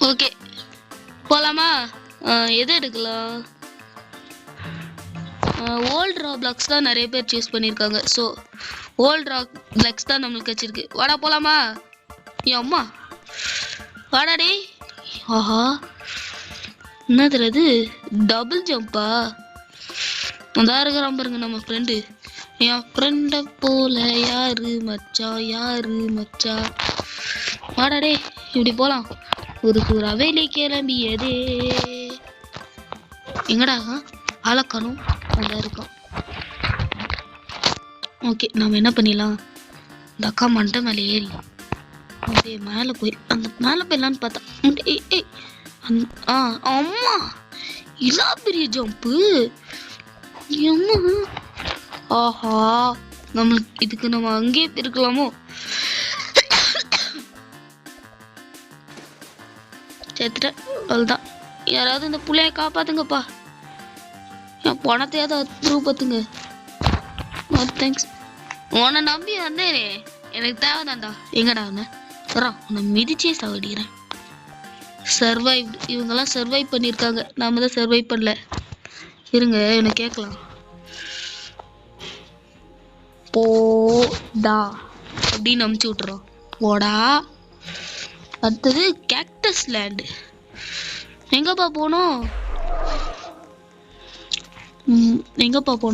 Okay போலாமா? எது எடுக்கலாம்? ஓல்ட் ராப்ளாக்ஸ் தான் நிறைய பேர் சூஸ் பண்ணியிருக்காங்க. ஸோ ஓல்ட் ராப்ளாக்ஸ் தான் நம்மளுக்கு வச்சிருக்கு. வாடா போலாமா? ஏன் அம்மா வாடா டே. ஆஹா என்னது அது? டபுள் ஜம்பா? அதான் இருக்கிறான் பாருங்க நம்ம ஃப்ரெண்டு. என் ஃப்ரெண்டை போல யாரு மச்சான், யாரு மச்சான்? வாடா டே இப்படி போலாம். ஒரு சூறாவேலி கிளம்பியதே. எங்கடா ஆளக்கானும் அதான் இருக்கான். ஓகே நம்ம என்ன பண்ணிடலாம், இந்த அக்கா மண்டை மேலே ஏறி அப்படியே மேலே போய் அந்த மேலே போயிடலான்னு பார்த்தா அம்மா இல்லா பெரிய ஜம்ப்பு. அம்மா ஆஹா நம்மளுக்கு இதுக்கு நம்ம அங்கேயே இருக்கலாமோ? சேர்த்துட்டேன் அவ்வளோதான். யாராவது இந்த புள்ளைய காப்பாத்துங்கப்பா. என் பணத்தையாவது த்ரூ பார்த்துங்க. தேங்க்ஸ். உன்னை நம்பி வந்தேனே, எனக்கு தேவைதான்டா. எங்கடா வந்தேன் வரான், உன்னை மிதிச்சே சாவடிக்கிறேன். சர்வைவ். இவங்கெல்லாம் சர்வைவ் பண்ணியிருக்காங்க, நாம தான் சர்வைவ் பண்ணல. இருங்க இவனை கேட்கலாம். போடா அப்படின்னு அமுச்சு விட்டுறோம். போடா. அடுத்தது கேக்டஸ் லேண்டு. எங்கப்பா போனோம்? எங்கப்பா போனோம்?